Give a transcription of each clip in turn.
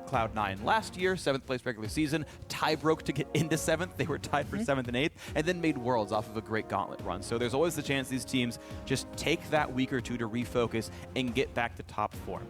Cloud9 last year, 7th place regular season, tie broke to get into 7th. They were tied for 7th and 8th, and then made Worlds off of a great gauntlet run. So there's always the chance these teams just take that week or two to refocus and get back to top form.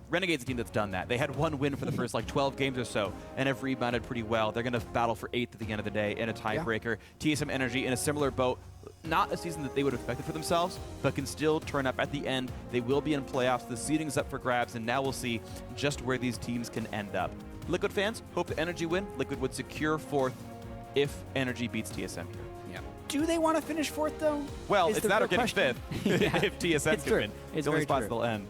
Renegade's a team that's done that. They had one win for the first like 12 games or so and have rebounded pretty well. They're going to battle for 8th at the end of the day in a tiebreaker. TSM Energy in a similar boat. Not a season that they would have expected for themselves, but can still turn up at the end. They will be in playoffs. The seeding's up for grabs, and now we'll see just where these teams can end up. Liquid fans hope the Energy win. Liquid would secure 4th if Energy beats TSM here. Yeah. Do they want to finish 4th, though? Well, it's that or getting 5th Yeah. if TSM can win. It's the only very spots true. they'll end.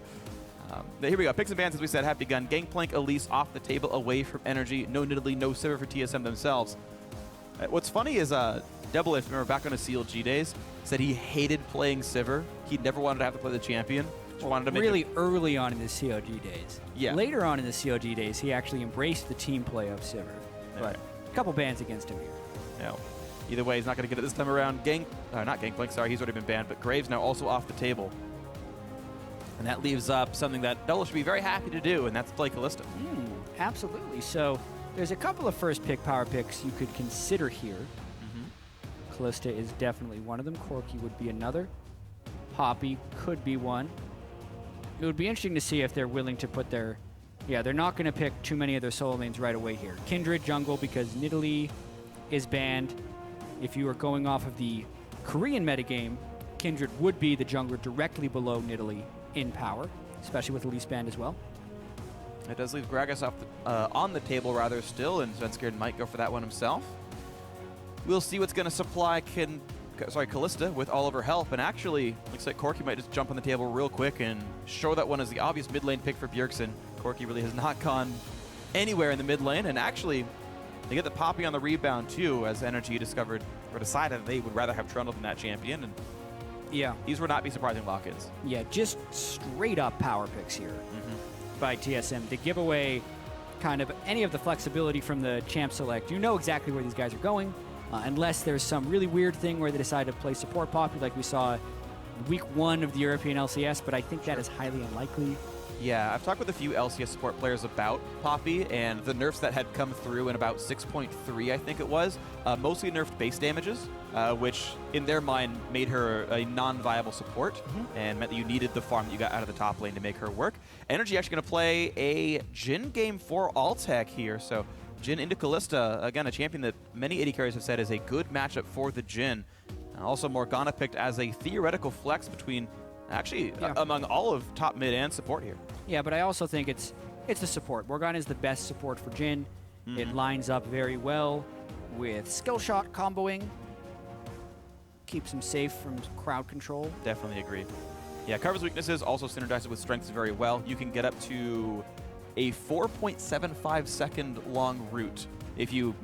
Here we go. Picks and bans, as we said, have begun. Gangplank, Elise off the table away from Energy. No Nidalee, no Sivir for TSM themselves. What's funny is DoubleLift, remember back on his CLG days, said he hated playing Sivir. He never wanted to have to play the champion. Just wanted to make really early on in the CLG days. Yeah. Later on in the CLG days, he actually embraced the team play of Sivir. Yeah. But a couple bans against him here. No. Either way, he's not going to get it this time around. Not Gangplank, sorry, he's already been banned, but Graves now also off the table. And that leaves up something that Double should be very happy to do, and that's play Kalista. Absolutely. So there's a couple of first pick power picks you could consider here. Kalista is definitely one of them. Corki would be another. Poppy could be one. It would be interesting to see if they're willing to put their... Yeah, they're not going to pick too many of their solo lanes right away here. Kindred jungle because Nidalee is banned. If you are going off of the Korean metagame, Kindred would be the jungler directly below Nidalee in power, especially with Elise banned as well. It does leave Gragas off on the table rather still, and Svenskeren might go for that one himself. We'll see what's going to supply Kalista with all of her help, and actually looks like Corki might just jump on the table real quick and show that one as the obvious mid lane pick for Bjergsen. Corki really has not gone anywhere in the mid lane, and actually they get the Poppy on the rebound too, as Energy discovered or decided they would rather have Trundle than that champion. And yeah, these would not be surprising lock-ins. Yeah, just straight up power picks here by TSM to give away kind of any of the flexibility from the champ select. You know exactly where these guys are going, unless there's some really weird thing where they decide to play support Poppy like we saw week 1 of the European LCS, but I think that is highly unlikely. Yeah, I've talked with a few LCS support players about Poppy, and the nerfs that had come through in about 6.3, I think it was, mostly nerfed base damages, which in their mind made her a non-viable support and meant that you needed the farm that you got out of the top lane to make her work. Energy actually going to play a Jhin game for Altec here, so Jhin into Kalista, again, a champion that many AD carriers have said is a good matchup for the Jhin. Also, Morgana picked as a theoretical flex between, actually, among all of top mid and support here. Yeah, but I also think it's the support. Morgana is the best support for Jhin. It lines up very well with skillshot comboing. Keeps him safe from crowd control. Definitely agree. Yeah, covers weaknesses, also synergizes with strengths very well. You can get up to a 4.75 second long route if you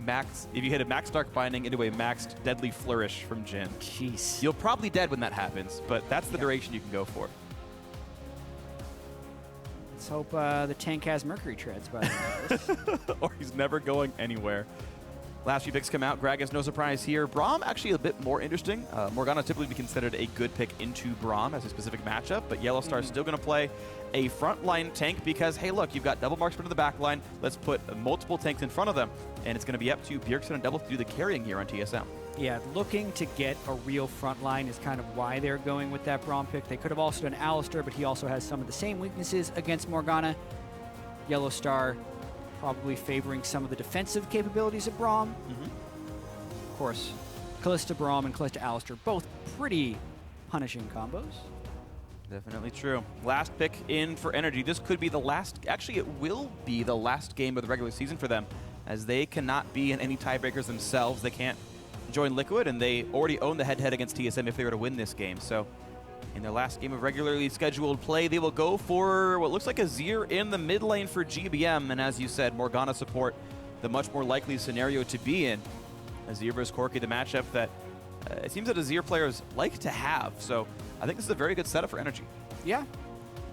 hit a max dark binding into a maxed deadly flourish from Jhin. Jeez. You'll probably dead when that happens, but that's the duration you can go for. Let's hope the tank has Mercury treads, by the way. Or he's never going anywhere. Last few picks come out. Gragas, no surprise here. Braum, actually a bit more interesting. Morgana typically be considered a good pick into Braum as a specific matchup, but YellowStar is still going to play a frontline tank because, hey, look, you've got double marksman in the back line. Let's put multiple tanks in front of them, and it's going to be up to Bjergsen and Double to do the carrying here on TSM. Yeah, looking to get a real front line is kind of why they're going with that Braum pick. They could have also done Alistar, but he also has some of the same weaknesses against Morgana. YellowStar probably favoring some of the defensive capabilities of Braum. Of course, Kalista Braum and Kalista Alistar, both pretty punishing combos. Definitely true. Last pick in for Energy. This could be the last, actually it will be the last game of the regular season for them, as they cannot be in any tiebreakers themselves. They can't join Liquid, and they already own the head-to-head against TSM if they were to win this game. So in their last game of regularly scheduled play, they will go for what looks like Azir in the mid lane for GBM, and as you said, Morgana support, the much more likely scenario to be in. Azir versus Corki, the matchup that it seems that Azir players like to have, so I think this is a very good setup for Energy. Yeah,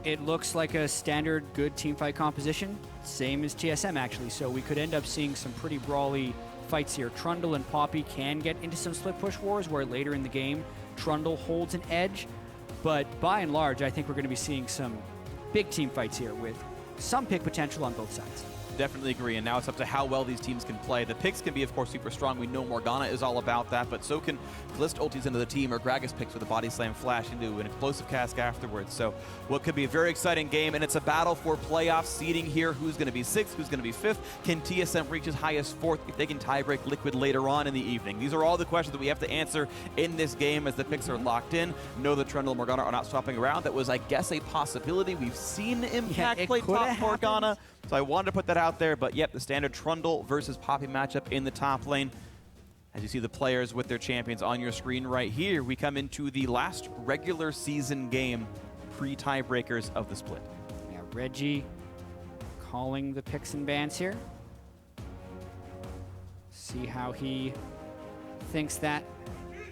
it looks like a standard good teamfight composition, same as TSM actually, so we could end up seeing some pretty brawly fights here. Trundle and Poppy can get into some split push wars where later in the game Trundle holds an edge, but by and large I think we're going to be seeing some big team fights here with some pick potential on both sides. Definitely agree, and now it's up to how well these teams can play. The picks can be, of course, super strong. We know Morgana is all about that, but so can Kalista ultis into the team, or Gragas picks with a body slam flash into an explosive cask afterwards. So what could be a very exciting game, and it's a battle for playoff seeding here. Who's going to be 6th? Who's going to be 5th? Can TSM reach as high as 4th if they can tiebreak Liquid later on in the evening? These are all the questions that we have to answer in this game as the picks are locked in. Know that Trundle and Morgana are not swapping around. That was, I guess, a possibility. We've seen Impact play top Morgana. So I wanted to put that out there, but yep, the standard Trundle versus Poppy matchup in the top lane. As you see the players with their champions on your screen right here, we come into the last regular season game pre-tiebreakers of the split. Yeah, Reggie calling the picks and bans here. See how he thinks that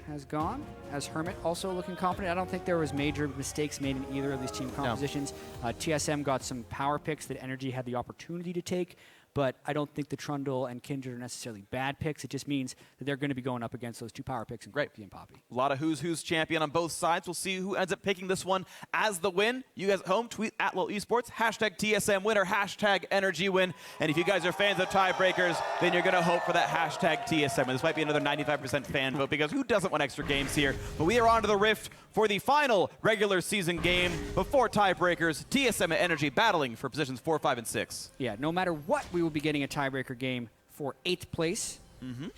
has gone. As Hermit also looking confident. I don't think there was major mistakes made in either of these team compositions. No. TSM got some power picks that NRG had the opportunity to take, but I don't think the Trundle and Kindred are necessarily bad picks. It just means that they're going to be going up against those two power picks in Corki and Poppy. A lot of who's champion on both sides. We'll see who ends up picking this one as the win. You guys at home, tweet at eSports, hashtag TSM winner, hashtag NRG win. And if you guys are fans of tiebreakers, then you're going to hope for that hashtag TSM. And this might be another 95% fan vote, because who doesn't want extra games here? But we are on to the Rift for the final regular season game before tiebreakers. TSM and NRG battling for positions 4, 5, and 6. Yeah, no matter what, we will be getting a tiebreaker game for 8th place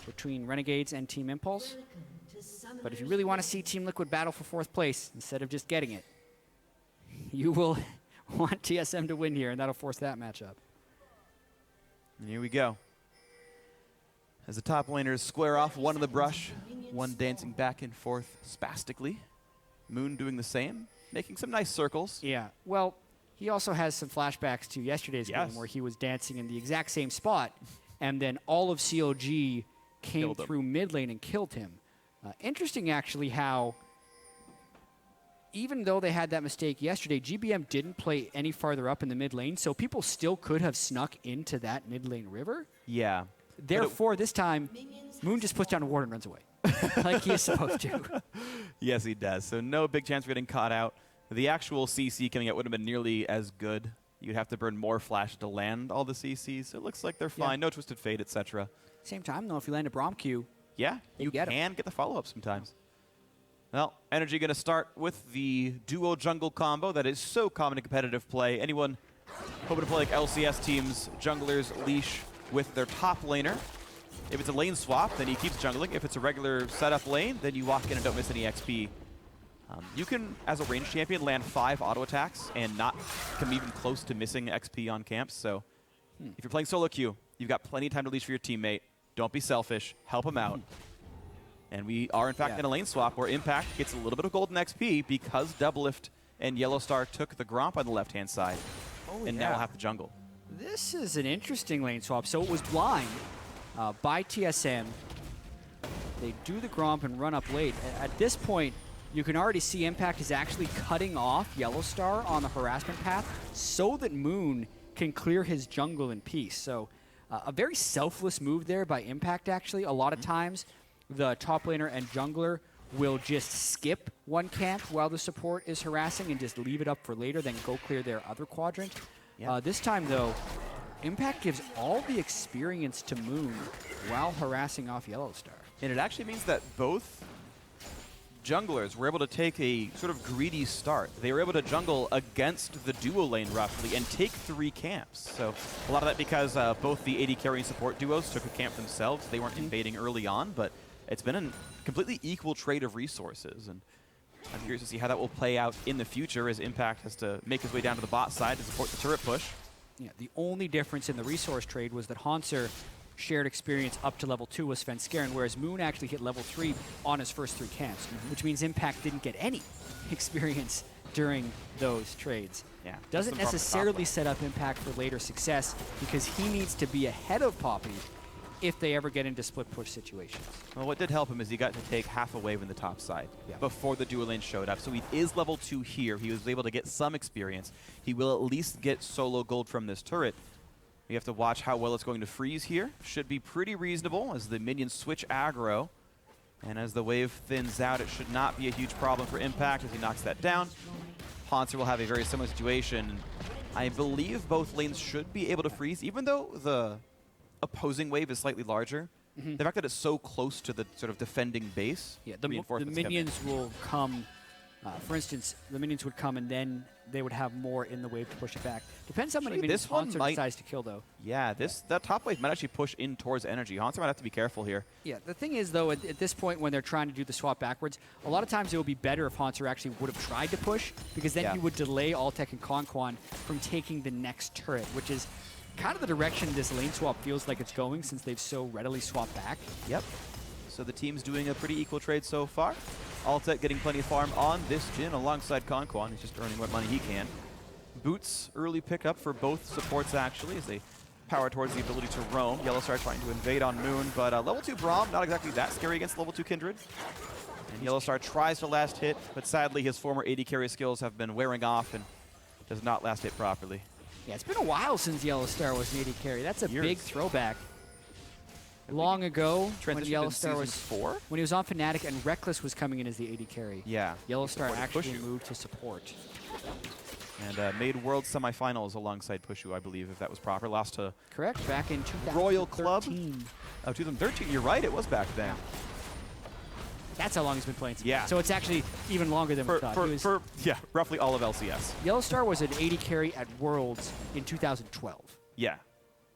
between Renegades and Team Impulse. But if you really want to see Team Liquid battle for 4th place, instead of just getting it, you will want TSM to win here, and that'll force that matchup. And here we go. As the top laners square off, one in the brush, one dancing back and forth spastically. Moon doing the same, making some nice circles. Yeah, well, he also has some flashbacks to yesterday's game where he was dancing in the exact same spot, and then all of COG came through mid lane and killed him. Interesting, actually, how even though they had that mistake yesterday, GBM didn't play any farther up in the mid lane, so people still could have snuck into that mid lane river. Yeah. Therefore, this time, Moon just puts down a ward and runs away, like he's supposed to. Yes, he does. So no big chance of getting caught out. The actual CC coming out wouldn't have been nearly as good. You'd have to burn more flash to land all the CCs. So it looks like they're fine. No Twisted Fate, etc. Same time, though, if you land a Braum Q, yeah, you can get the follow-up sometimes. Well, NRG going to start with the duo jungle combo that is so common in competitive play. Anyone hoping to play like LCS teams, junglers leash with their top laner. If it's a lane swap, then he keeps jungling. If it's a regular setup lane, then you walk in and don't miss any XP. You can, as a ranged champion, land 5 auto attacks and not come even close to missing XP on camps. So if you're playing solo queue, you've got plenty of time to leash for your teammate. Don't be selfish. Help him out. And we are, in fact, in a lane swap where Impact gets a little bit of golden XP because DoubleLift and YellowStar took the Gromp on the left-hand side. And now we'll have the jungle. This is an interesting lane swap. So it was blind by TSM. They do the Gromp and run up late. At this point, you can already see Impact is actually cutting off YellowStar on the harassment path so that Moon can clear his jungle in peace. So a very selfless move there by Impact, actually. A lot of times, the top laner and jungler will just skip one camp while the support is harassing and just leave it up for later, then go clear their other quadrant. This time, though, Impact gives all the experience to Moon while harassing off YellowStar. And it actually means that both junglers were able to take a sort of greedy start. They were able to jungle against the duo lane roughly and take 3 camps. So a lot of that because both the AD carry and support duos took a camp themselves. They weren't invading early on, but it's been a completely equal trade of resources. And I'm curious to see how that will play out in the future as Impact has to make his way down to the bot side to support the turret push. Yeah, the only difference in the resource trade was that Hauntzer shared experience up to level 2 with Svenskeren, whereas Moon actually hit level 3 on his first 3 camps, which means Impact didn't get any experience during those trades. Yeah, doesn't necessarily set up Impact for later success because he needs to be ahead of Poppy if they ever get into split push situations. Well, what did help him is he got to take half a wave in the top side before the duo lane showed up. So he is level 2 here. He was able to get some experience. He will at least get solo gold from this turret. We have to watch how well it's going to freeze here. Should be pretty reasonable as the minions switch aggro. And as the wave thins out, it should not be a huge problem for Impact as he knocks that down. Hauntzer will have a very similar situation. I believe both lanes should be able to freeze, even though the opposing wave is slightly larger. The fact that it's so close to the sort of defending base, the minions will come. For instance, the minions would come and then they would have more in the wave to push it back. Depends how many minions Hauntzer decides to kill, though. Yeah, that top wave might actually push in towards NRG. Hauntzer might have to be careful here. Yeah, the thing is, though, at this point when they're trying to do the swap backwards, a lot of times it would be better if Hauntzer actually would have tried to push, because then he would delay Altec and KonKwon from taking the next turret, which is kind of the direction this lane swap feels like it's going since they've so readily swapped back. Yep. So the team's doing a pretty equal trade so far. Altec getting plenty of farm on this Jhin alongside KonKwon. He's just earning what money he can. Boots, early pickup for both supports, actually, as they power towards the ability to roam. YellowStar trying to invade on Moon, but level 2 Braum, not exactly that scary against level 2 Kindred. And YellowStar tries to last hit, but sadly his former AD carry skills have been wearing off and does not last hit properly. Yeah, it's been a while since YellowStar was an AD carry. That's a big throwback. Long ago, when YellowStar was when he was on Fnatic and Reckless was coming in as the AD carry. Yeah. YellowStar actually moved to support. And made World Semifinals alongside Pushu, I believe, if that was proper. Lost to correct back in 2013. Royal Club. Oh, 2013. You're right. It was back then. Yeah. That's how long he's been playing. Yeah. So it's actually even longer than we thought. For roughly all of LCS. YellowStar was an AD carry at Worlds in 2012. Yeah.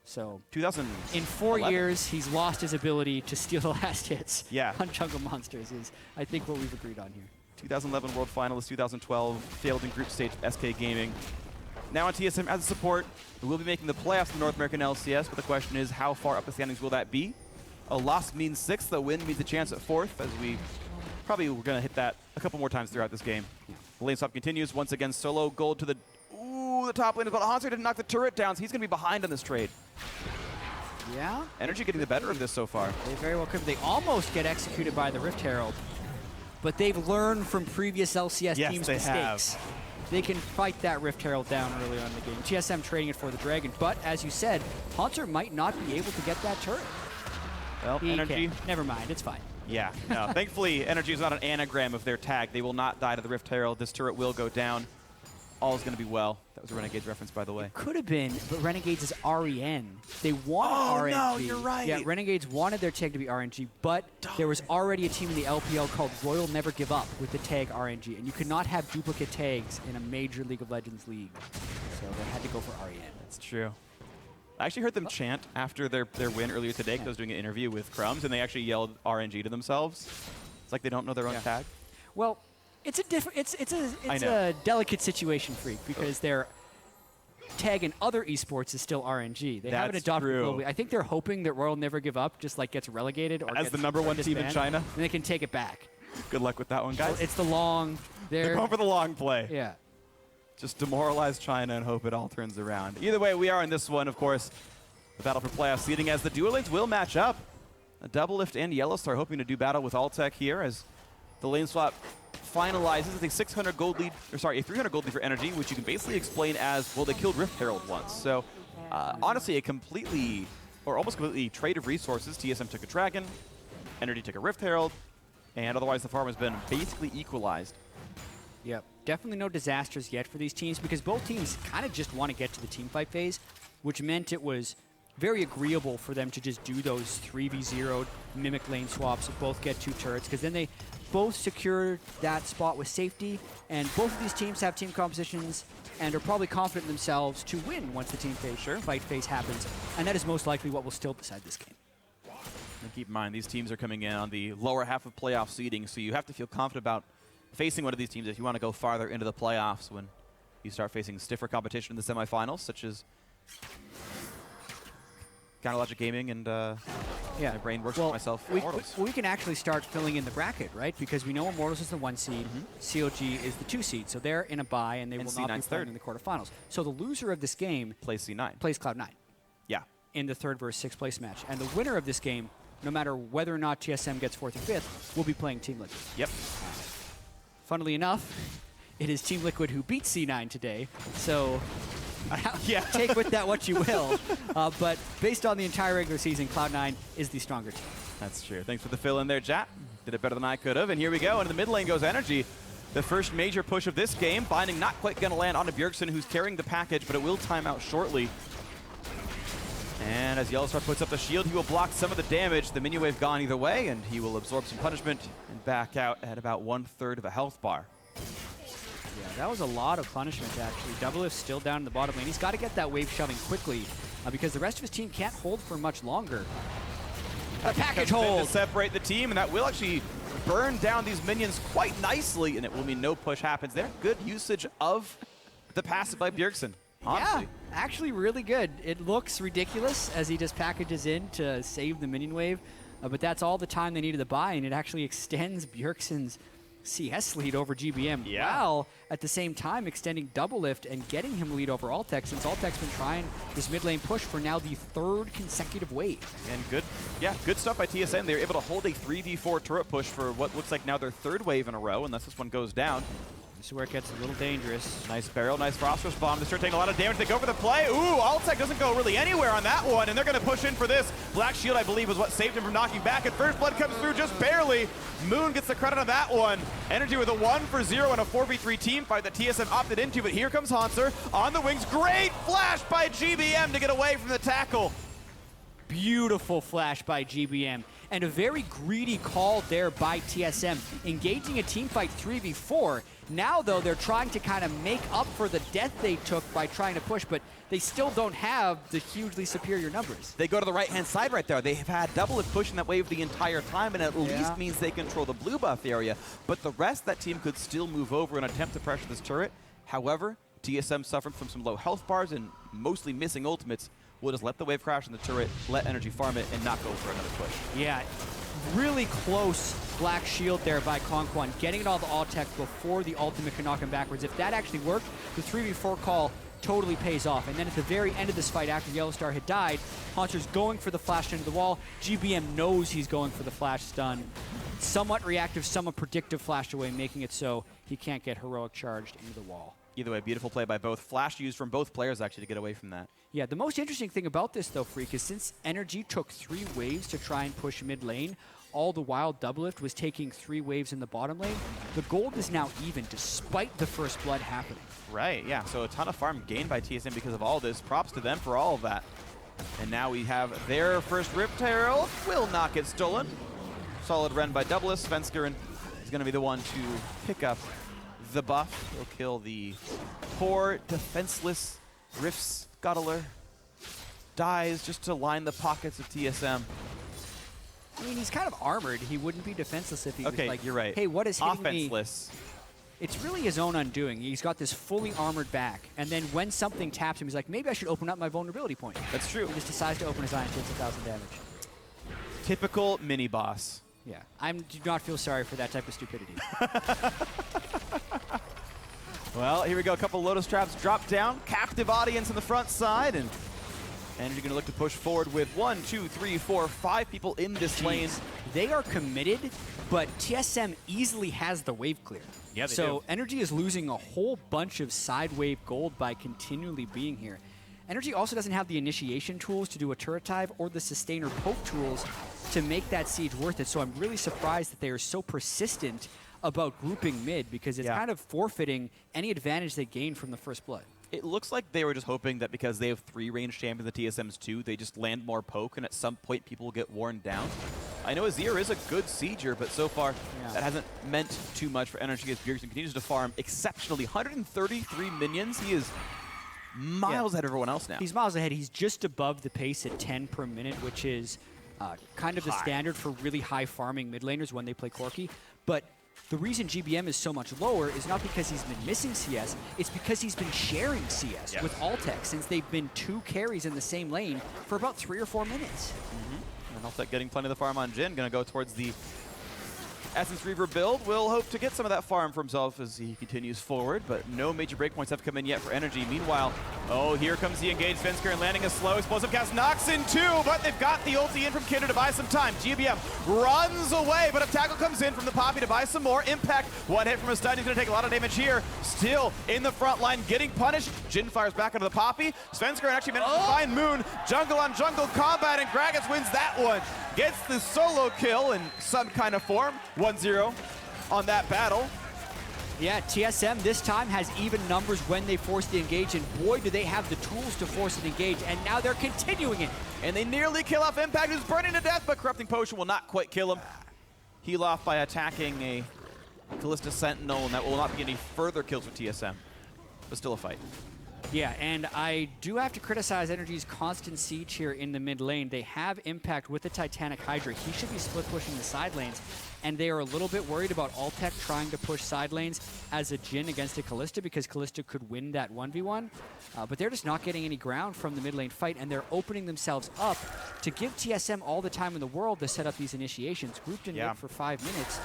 So 2000. In 4 years, he's lost his ability to steal the last hits yeah. on Jungle Monsters is, I think, what we've agreed on here. 2011 World Finalist, 2012 failed in group stage SK Gaming. Now on TSM as a support, we'll be making the playoffs in the North American LCS, but the question is, how far up the standings will that be? A loss means 6th, a win means a chance at 4th, as we probably we're going to hit that a couple more times throughout this game. The lane swap continues. Once again, solo gold to the... Ooh, the top lane is about Hauntzer didn't knock the turret down, so he's going to be behind on this trade. Yeah. NRG getting the better of this so far. They very well could. They almost get executed by the Rift Herald, but they've learned from previous LCS teams' mistakes. They can fight that Rift Herald down early on in the game. TSM trading it for the Dragon, but as you said, Hauntzer might not be able to get that turret. Well, NRG... Never mind, it's fine. Yeah, no. Thankfully, NRG is not an anagram of their tag. They will not die to the Rift Herald. This turret will go down. All is going to be well. That was a Renegades reference, by the way. It could have been, but Renegades is REN. They wanted RNG. Oh, no, you're right. Yeah, Renegades wanted their tag to be RNG, but there was already a team in the LPL called Royal Never Give Up with the tag RNG, and you could not have duplicate tags in a major League of Legends league. So they had to go for REN. That's true. I actually heard them chant after their win earlier today, because I was doing an interview with Crumbs, and they actually yelled RNG to themselves. It's like they don't know their own tag. Well, it's a delicate situation, Phreak, because their tag in other esports is still RNG. They haven't adopted globally. I think they're hoping that Royal Never Give Up just like gets relegated or as the #1 team in China, and they can take it back. Good luck with that one, guys. So it's the long. They're going for the long play. Yeah. Just demoralize China and hope it all turns around. Either way, we are in this one, of course. The battle for playoff seeding as the dual lanes will match up. A DoubleLift and YellowStar hoping to do battle with Altec here as the lane swap finalizes with a 600 gold lead, or sorry, a 300 gold lead for NRG, which you can basically explain as, well, they killed Rift Herald once. So honestly, a completely, or almost completely trade of resources. TSM took a Dragon, NRG took a Rift Herald, and otherwise the farm has been basically equalized. Yep, definitely no disasters yet for these teams because both teams kind of just want to get to the team fight phase, which meant it was very agreeable for them to just do those 3v0 mimic lane swaps, both get 2 turrets, because then they both secure that spot with safety, and both of these teams have team compositions and are probably confident in themselves to win once the team fight phase happens, and that is most likely what will still decide this game. And keep in mind, these teams are coming in on the lower half of playoff seeding, so you have to feel confident about facing one of these teams if you want to go farther into the playoffs when you start facing stiffer competition in the semifinals, such as Counterlogic Gaming and my brain works for myself. We can actually start filling in the bracket, right? Because we know Immortals is the 1 seed, CLG is the 2 seed, so they're in a bye and they will not be playing in the quarterfinals. So the loser of this game plays C9. Plays Cloud9. Yeah. In the 3rd versus 6th place match. And the winner of this game, no matter whether or not TSM gets 4th or 5th, will be playing Team Liquid. Yep. Funnily enough, it is Team Liquid who beat C9 today, so take with that what you will. But based on the entire regular season, Cloud9 is the stronger team. That's true. Thanks for the fill in there, Jatt. Did it better than I could have. And here we go. Into the mid lane goes NRG. The first major push of this game, Binding not quite going to land onto Bjergsen, who's carrying the package, but it will time out shortly. And as YellowStar puts up the shield, he will block some of the damage. The minion wave gone either way, and he will absorb some punishment and back out at about 1/3 of a health bar. Yeah, that was a lot of punishment, actually. DoubleLift still down in the bottom lane. He's got to get that wave shoving quickly because the rest of his team can't hold for much longer. A package hold! To separate the team, and that will actually burn down these minions quite nicely, and it will mean no push happens there. Good usage of the passive by Bjergsen. Honestly. Yeah, actually really good. It looks ridiculous as he just packages in to save the minion wave, but that's all the time they needed to buy, and it actually extends Bjergsen's CS lead over GBM while at the same time extending DoubleLift and getting him lead over Altec, since Altec's been trying this mid lane push for now the 3rd consecutive wave. And good stuff by TSM. They were able to hold a 3v4 turret push for what looks like now their 3rd wave in a row, unless this one goes down. This is where it gets a little dangerous. Nice barrel, nice Phosphorus Bomb. They start taking a lot of damage. They go for the play. Ooh, Altec doesn't go really anywhere on that one, and they're going to push in for this. Black Shield, I believe, was what saved him from knocking back, and First Blood comes through just barely. Moon gets the credit on that one. NRG with a 1-for-0 and a 4v3 team fight that TSM opted into, but here comes Hauntzer on the wings. Great flash by GBM to get away from the tackle. Beautiful flash by GBM, and a very greedy call there by TSM, engaging a teamfight 3v4. Now, though, they're trying to kind of make up for the death they took by trying to push, but they still don't have the hugely superior numbers. They go to the right-hand side right there. They have had DoubleLift pushing that wave the entire time, and at least means they control the blue buff area. But the rest of that team could still move over and attempt to pressure this turret. However, TSM suffered from some low health bars and mostly missing ultimates. We'll just let the wave crash in the turret, let NRG farm it, and not go for another push. Yeah, really close Black Shield there by KonKwon, getting it all to Altec before the ultimate can knock him backwards. If that actually worked, the 3v4 call totally pays off. And then at the very end of this fight, after YellowStar had died, Hauntzer's going for the flash into the wall. GBM knows he's going for the flash stun. Somewhat reactive, somewhat predictive flash away, making it so he can't get heroic charged into the wall. Either way, beautiful play by both. Flash used from both players, actually, to get away from that. Yeah, the most interesting thing about this, though, Phreak, is since NRG took 3 waves to try and push mid lane, all the while DoubleLift was taking 3 waves in the bottom lane, the gold is now even, despite the first blood happening. Right, yeah. So a ton of farm gained by TSM because of all this. Props to them for all of that. And now we have their first Rift Herald. Will not get stolen. Solid run by DoubleLift. Svenskeren is going to be the one to pick up the buff. He'll kill the poor, defenseless Rift Scuttler. Dies just to line the pockets of TSM. I mean, he's kind of armored. He wouldn't be defenseless if he was like, you're right. Hey, what is hitting offenseless me? It's really his own undoing. He's got this fully armored back, and then when something taps him, he's like, maybe I should open up my vulnerability point. That's true. He just decides to open his eye and takes 1,000 damage. Typical mini-boss. Yeah, I do not feel sorry for that type of stupidity. Well, here we go. A couple Lotus Traps drop down. Captive audience on the front side, and you're going to look to push forward with 1, 2, 3, 4, 5 people in this lane. They are committed, but TSM easily has the wave clear. Yeah, they so NRG is losing a whole bunch of side wave gold by continually being here. NRG also doesn't have the initiation tools to do a turret dive or the sustainer poke tools to make that siege worth it. So I'm really surprised that they are so persistent about grouping mid, because it's kind of forfeiting any advantage they gained from the first blood. It looks like they were just hoping that because they have 3 ranged champions, the TSM's 2, they just land more poke, and at some point people will get worn down. I know Azir is a good sieger, but so far that hasn't meant too much for NRG as Bjergsen continues to farm exceptionally. 133 minions. He is miles ahead of everyone else now. He's miles ahead. He's just above the pace at 10 per minute, which is kind of the standard for really high farming mid laners when they play Corki. But the reason GBM is so much lower is not because he's been missing CS, it's because he's been sharing CS with Altec since they've been 2 carries in the same lane for about 3 or 4 minutes. And Altec getting plenty of the farm on Jhin, going to go towards the Essence Reaver build. Will hope to get some of that farm for himself as he continues forward, but no major breakpoints have come in yet for NRG. Meanwhile, here comes the engaged Svenskeren landing a slow explosive cast, knocks in 2, but they've got the ulti in from Kindred to buy some time. GBM runs away, but a tackle comes in from the Poppy to buy some more. Impact, 1 hit from a stun. He's going to take a lot of damage here. Still in the front line, getting punished. Jhin fires back into the Poppy. Svenskeren actually managed to find Moon. Jungle on jungle combat, and Gragas wins that one. Gets the solo kill in some kind of form. 1-0 on that battle. Yeah, TSM this time has even numbers when they force the engage, and boy, do they have the tools to force an engage, and now they're continuing it. And they nearly kill off Impact, who's burning to death, but Corrupting Potion will not quite kill him. Heal off by attacking a Kalista Sentinel, and that will not be any further kills for TSM, but still a fight. Yeah, and I do have to criticize NRG's constant siege here in the mid lane. They have Impact with the Titanic Hydra. He should be split pushing the side lanes, and they are a little bit worried about Altec trying to push side lanes as a Jhin against a Kalista, because Kalista could win that 1v1. But they're just not getting any ground from the mid lane fight, and they're opening themselves up to give TSM all the time in the world to set up these initiations. Grouped in mid for 5 minutes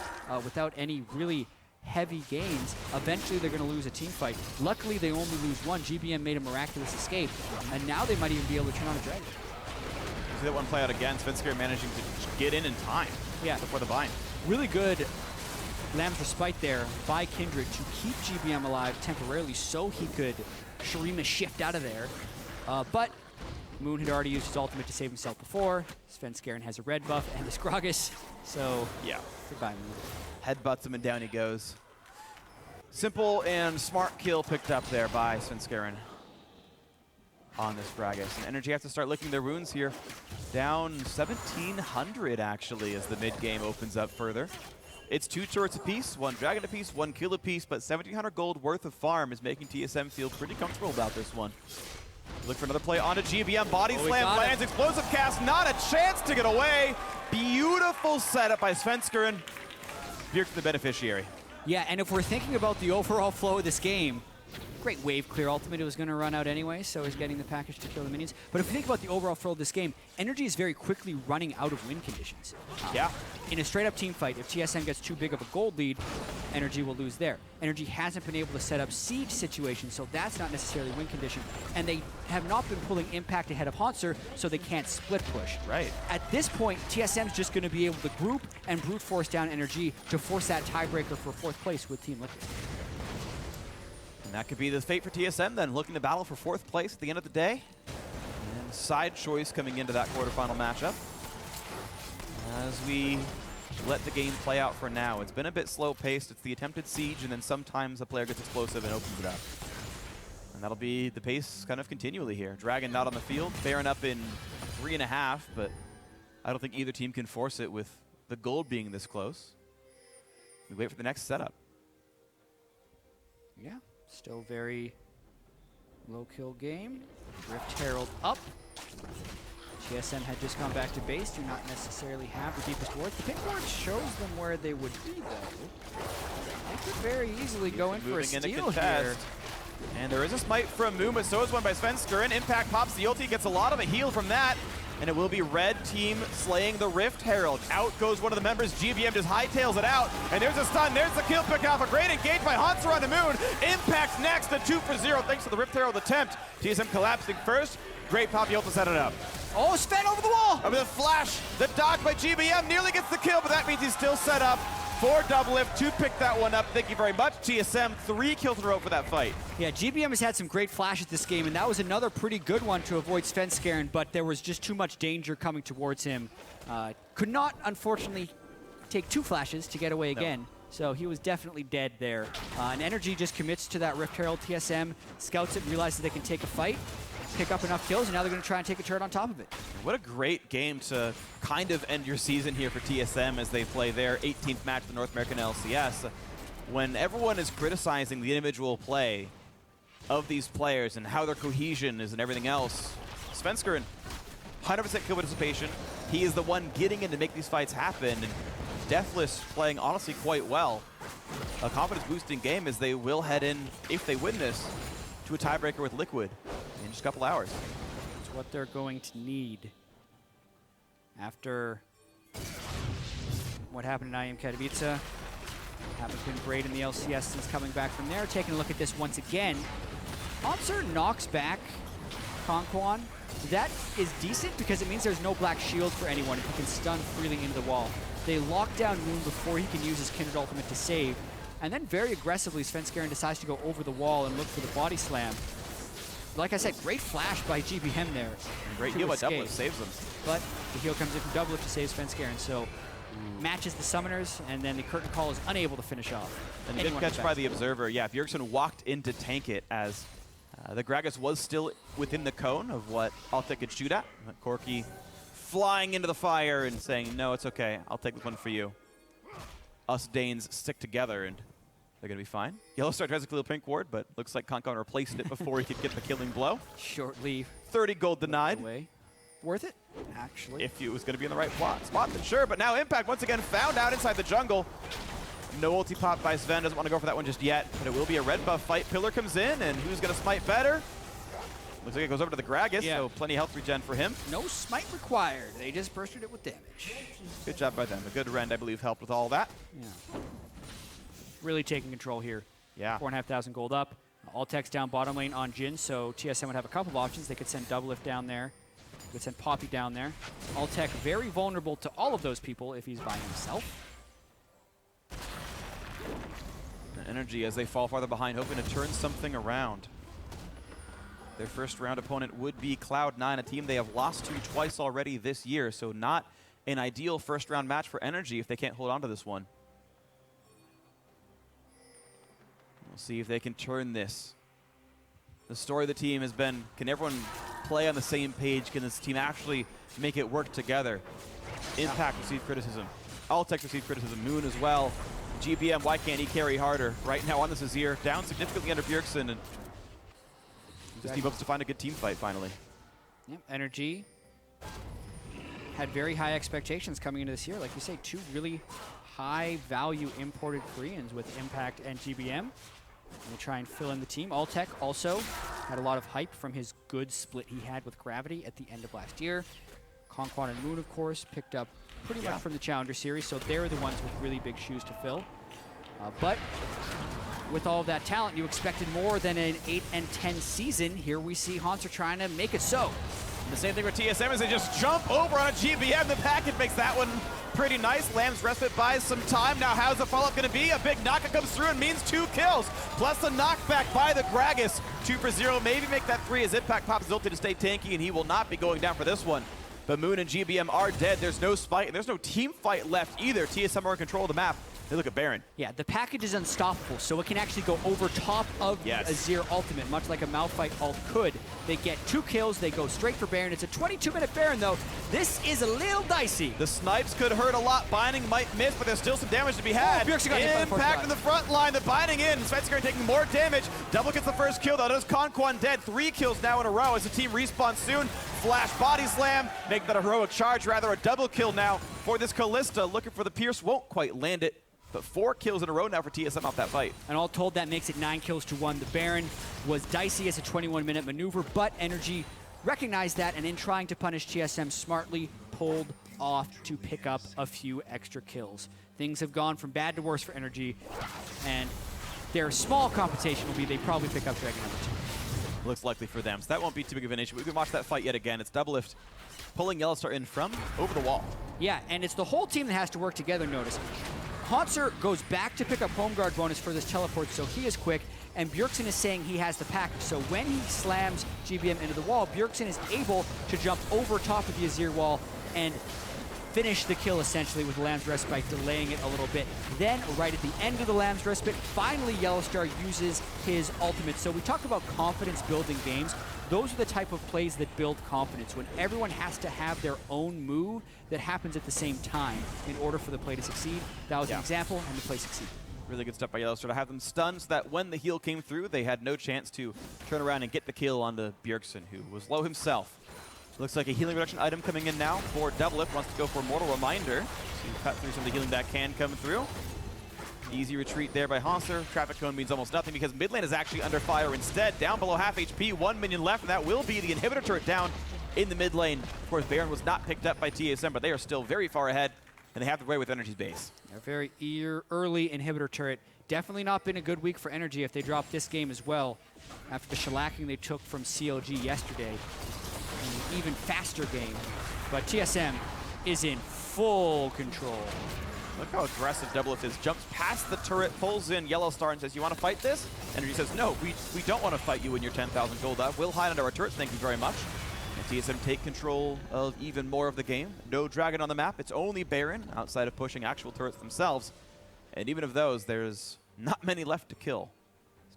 without any really heavy gains. Eventually they're going to lose a team fight. Luckily they only lose one. GBM made a miraculous escape, and now they might even be able to turn on a dragon. See that one play out again. Svenskeren managing to get in time before the bind. Really good Lamb's Respite there by Kindred to keep GBM alive temporarily so he could Shurima shift out of there. But Moon had already used his ultimate to save himself before. Svenskeren has a red buff and his Gragas, so goodbye Moon. Headbutts him and down he goes. Simple and smart kill picked up there by Svenskeren on this Gragas. And NRG have to start licking their wounds here. Down 1,700 actually as the mid game opens up further. It's 2 turrets apiece, 1 dragon apiece, 1 kill apiece, but 1,700 gold worth of farm is making TSM feel pretty comfortable about this one. Look for another play onto GBM. Body slam lands, explosive cast, not a chance to get away. Beautiful setup by Svenskeren. Bjergsen the beneficiary. Yeah, and if we're thinking about the overall flow of this game, great wave clear ultimate. It was going to run out anyway, so he's getting the package to kill the minions. But if we think about the overall flow of this game, NRG is very quickly running out of win conditions. In a straight-up team fight, if TSM gets too big of a gold lead, NRG will lose there. NRG hasn't been able to set up siege situations, so that's not necessarily win condition. And they have not been pulling Impact ahead of Hauntzer, so they can't split push. Right. At this point, TSM's just going to be able to group and brute force down NRG to force that tiebreaker for 4th place with Team Liquid. And that could be the fate for TSM then, looking to battle for 4th place at the end of the day. And side choice coming into that quarterfinal matchup. As we let the game play out for now. It's been a bit slow-paced. It's the attempted siege, and then sometimes a player gets explosive and opens it up. And that'll be the pace kind of continually here. Dragon not on the field, Baron up in 3.5, but I don't think either team can force it with the gold being this close. We wait for the next setup. Yeah, still very low kill game. Rift Herald up. TSM had just gone back to base, do not necessarily have the deepest wards. The pink ward shows them where they would be, though. They could very easily go in for a steal here. And there is a smite from Moon, but so is one by Svenskeren. Impact pops the ulti, gets a lot of a heal from that. And it will be red team slaying the Rift Herald. Out goes one of the members. GBM just hightails it out. And there's a stun. There's the kill pick off. A great engage by Hauntzer on the Moon. Impact's next. A 2 for 0 thanks to the Rift Herald attempt. TSM collapsing first. Great pop. Yell to set it up. Oh, Sven over the wall! Over the flash. The dodge by GBM nearly gets the kill, but that means he's still set up for DoubleLift to pick that one up. Thank you very much. TSM 3 kills in a row for that fight. Yeah, GBM has had some great flashes this game, and that was another pretty good one to avoid Svenskeren, but there was just too much danger coming towards him. Could not, unfortunately, take 2 flashes to get away again. So he was definitely dead there. And NRG just commits to that Rift Herald. TSM scouts it, realizes they can take a fight, pick up enough kills, and now they're going to try and take a turret on top of it. What a great game to kind of end your season here for TSM as they play their 18th match of the North American LCS. When everyone is criticizing the individual play of these players and how their cohesion is and everything else, Svenskeren, 100% kill participation. He is the one getting in to make these fights happen. And Deathless playing honestly quite well. A confidence boosting game as they will head in, if they win this, to a tiebreaker with Liquid in just a couple hours. It's what they're going to need. After what happened in IEM Katowice, haven't been great in the LCS since coming back from there. Taking a look at this once again. Hauntzer knocks back KonKwon. That is decent because it means there's no black shield for anyone if he can stun freely into the wall. They lock down Moon before he can use his Kindred ultimate to save. And then very aggressively, Svenskeren decides to go over the wall and look for the body slam. Like I said, great flash by GBM there. Great heal by DoubleLift, saves them. But the heal comes in from DoubleLift to save Svenskeren. So matches the summoners, and then the curtain call is unable to finish off. And good catch by the observer. Yeah, Bjergsen walked in to tank it as the Gragas was still within the cone of what Altec could shoot at. Corki flying into the fire and saying, no, it's okay. I'll take this one for you. Us Danes stick together, and they're going to be fine. YellowStar tries to clear the pink ward, but looks like KonKwon replaced it before he could get the killing blow. Short leave. 30 gold denied. Away. Worth it, actually. If it was going to be in the right spot, then sure. But now Impact once again found out inside the jungle. No ulti pop by Sven. Doesn't want to go for that one just yet. But it will be a red buff fight. Pillar comes in, and who's going to smite better? Looks like it goes over to the Gragas, so plenty of health regen for him. No smite required. They just bursted it with damage. Good job by them. A good rend, I believe, helped with all that. Yeah. Really taking control here. Yeah. 4,500 gold up. Altec's down bottom lane on Jhin, so TSM would have a couple of options. They could send DoubleLift down there. They could send Poppy down there. Altec very vulnerable to all of those people if he's by himself. NRG as they fall farther behind, hoping to turn something around. Their first round opponent would be Cloud9, a team they have lost to twice already this year, so not an ideal first round match for NRG if they can't hold on to this one. We'll see if they can turn this. The story of the team has been, can everyone play on the same page? Can this team actually make it work together? Impact received criticism. Altec received criticism. Moon as well. GBM, why can't he carry harder? Right now on this Azir, down significantly under Bjergsen, and this team hopes to find a good team fight finally. Yep, NRG had very high expectations coming into this year. Like you say, two really high value imported Koreans with Impact and GBM. We'll try and fill in the team. Altec also had a lot of hype from his good split he had with Gravity at the end of last year. KonKwon and Moon, of course, picked up pretty much from the Challenger Series, so they're the ones with really big shoes to fill. But with all of that talent, you expected more than an 8-10 season. Here we see Hauntzer trying to make it so. And the same thing with TSM as they just jump over on a GBM. The package makes that one pretty nice. Lamb's Respite buys some time. Now how's the follow-up going to be? A big knocker comes through and means 2 kills. Plus a knockback by the Gragas. 2 for 0. Maybe make that 3 as Impact pops his ulti to stay tanky, and he will not be going down for this one. But Moon and GBM are dead. There's no spite, and there's no team fight left either. TSM are in control of the map. They look at Baron. Yeah, the package is unstoppable, so it can actually go over top of the Azir ultimate, much like a Malphite ult could. They get 2 kills, they go straight for Baron. It's a 22-minute Baron, though. This is a little dicey. The snipes could hurt a lot. Binding might miss, but there's still some damage to be had. Impact in the front line, the Binding in. Svenskeren taking more damage. Double gets the first kill, though. Does KonKwon dead. 3 kills now in a row as the team respawns soon. Flash body slam, make that a heroic charge, rather a double kill now for this Kalista. Looking for the Pierce, won't quite land it. But 4 kills in a row now for TSM off that fight. And all told, that makes it 9 kills to 1. The Baron was dicey as a 21-minute maneuver, but NRG recognized that, and in trying to punish TSM, smartly pulled off to pick up a few extra kills. Things have gone from bad to worse for NRG, and their small compensation will be they probably pick up Dragon number 2. Looks likely for them, so that won't be too big of an issue. We can watch that fight yet again. It's DoubleLift pulling YellowStar in from over the wall. Yeah, and it's the whole team that has to work together, notice. Hauntzer goes back to pick up home guard bonus for this teleport, so he is quick, and Bjergsen is saying he has the package. So when he slams GBM into the wall, Bjergsen is able to jump over top of the Azir wall and finish the kill essentially with Lamb's Respite, delaying it a little bit. Then, right at the end of the Lamb's Respite, finally YellowStar uses his ultimate. So we talk about confidence building games. Those are the type of plays that build confidence, when everyone has to have their own move that happens at the same time in order for the play to succeed. That was an example, and the play succeeded. Really good stuff by YellowStar to have them stunned so that when the heal came through, they had no chance to turn around and get the kill onto Bjergsen, who was low himself. Looks like a healing reduction item coming in now for DoubleLift. Wants to go for Mortal Reminder to cut through some of the healing that can come through. Easy retreat there by Hauntzer. Traffic cone means almost nothing because mid lane is actually under fire instead. Down below half HP, 1 minion left, and that will be the inhibitor turret down in the mid lane. Of course, Baron was not picked up by TSM, but they are still very far ahead, and they have the way with NRG's base. A very early inhibitor turret. Definitely not been a good week for NRG if they drop this game as well. After the shellacking they took from CLG yesterday. An even faster game. But TSM is in full control. Look how aggressive DoubleLift is. Jumps past the turret, pulls in YellowStar and says, you want to fight this? NRG says, no, we don't want to fight you in your 10,000 gold up. We'll hide under our turret, thank you very much. TSM take control of even more of the game. No Dragon on the map. It's only Baron outside of pushing actual turrets themselves. And even of those, there's not many left to kill.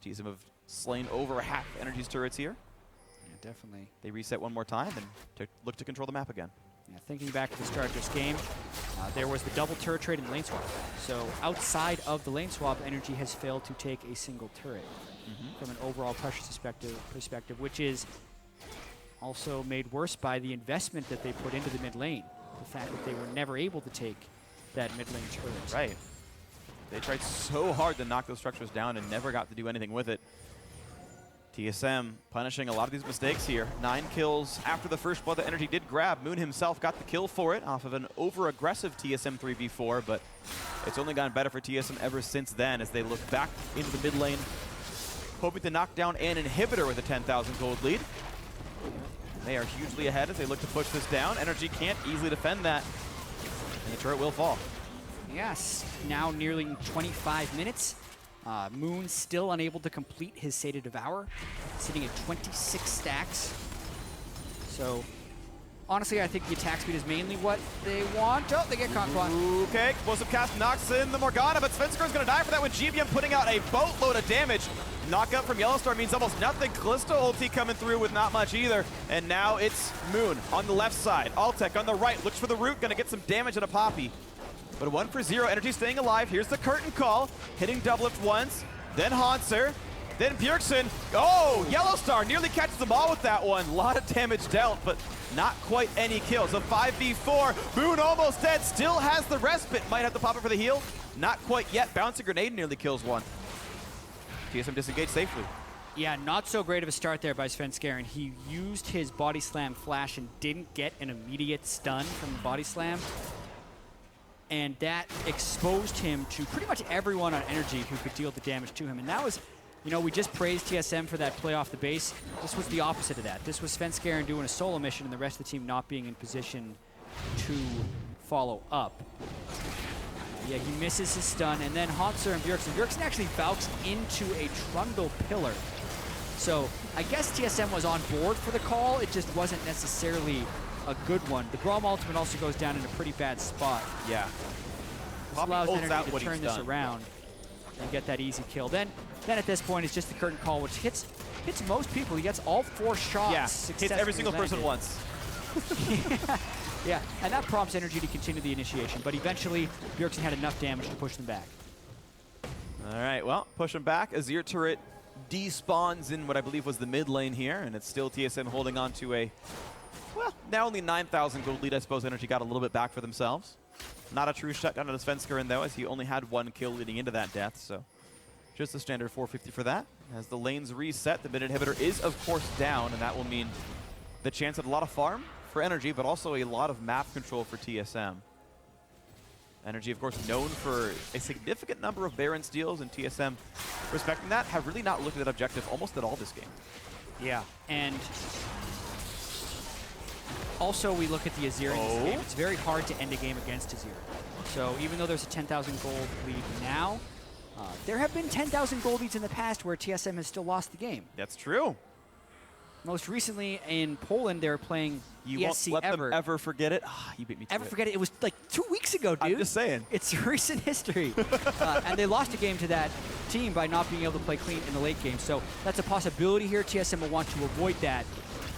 TSM have slain over half NRG's turrets here. Yeah, definitely. They reset one more time and look to control the map again. Yeah, thinking back to the start of this game, there was the double turret trade and lane swap. So outside of the lane swap, NRG has failed to take a single turret from an overall pressure perspective, which is also made worse by the investment that they put into the mid lane. The fact that they were never able to take that mid lane turret. Right. They tried so hard to knock those structures down and never got to do anything with it. TSM punishing a lot of these mistakes here. 9 kills after the first blood that NRG did grab. Moon himself got the kill for it off of an over-aggressive TSM 3v4, but it's only gotten better for TSM ever since then as they look back into the mid lane, hoping to knock down an inhibitor with a 10,000 gold lead. They are hugely ahead as they look to push this down. NRG can't easily defend that, and the turret will fall. Yes, now nearly 25 minutes. Moon still unable to complete his Sated Devour, sitting at 26 stacks. So, honestly, I think the attack speed is mainly what they want. Oh, they get KonKwon. Okay, explosive cast knocks in the Morgana, but Svenskeren is going to die for that with GBM putting out a boatload of damage. Knockup from YellowStar means almost nothing. Kalista ulti coming through with not much either. And now it's Moon on the left side. Altec on the right, looks for the root, going to get some damage at a Poppy. But 1 for 0, NRG staying alive. Here's the curtain call, hitting DoubleLift once, then Hauntzer, then Bjergsen. Oh, YellowStar nearly catches them all with that one. A lot of damage dealt, but not quite any kills. A 5v4, Moon almost dead, still has the respite. Might have to pop it for the heal. Not quite yet. Bouncing grenade nearly kills one. TSM disengaged safely. Yeah, not so great of a start there by Svenskeren. He used his body slam flash and didn't get an immediate stun from the body slam. And that exposed him to pretty much everyone on NRG who could deal the damage to him. And that was, you know, we just praised TSM for that play off the base. This was the opposite of that. This was Svenskeren doing a solo mission and the rest of the team not being in position to follow up. Yeah, he misses his stun, and then Hauntzer and Bjergsen. Bjergsen actually bounced into a Trundle pillar. So I guess TSM was on board for the call. It just wasn't necessarily a good one. The Braum ultimate also goes down in a pretty bad spot. Yeah. This allows NRG to turn this around and get that easy kill. Then at this point, it's just the curtain call, which hits most people. He gets all 4 shots. Yeah, hits every single person once. Yeah, and that prompts NRG to continue the initiation, but eventually Bjergsen had enough damage to push them back. All right, well, push them back. Azir turret despawns in what I believe was the mid lane here, and it's still TSM holding on to a, well, now only 9,000 gold lead. I suppose NRG got a little bit back for themselves. Not a true shutdown on Svenskeren, though, as he only had 1 kill leading into that death, so just a standard 450 for that. As the lanes reset, the mid inhibitor is, of course, down, and that will mean the chance at a lot of farm for NRG, but also a lot of map control for TSM. NRG, of course, known for a significant number of Baron steals, and TSM, respecting that, have really not looked at that objective almost at all this game. Yeah, and also we look at the Azir in this game. It's very hard to end a game against Azir. So even though there's a 10,000 gold lead now, there have been 10,000 gold leads in the past where TSM has still lost the game. That's true. Most recently in Poland, they were playing You ESC won't let them ever forget it? You beat me to Ever forget it? It was like 2 weeks ago, dude. I'm just saying. It's recent history. And they lost a game to that team by not being able to play clean in the late game. So that's a possibility here. TSM will want to avoid that.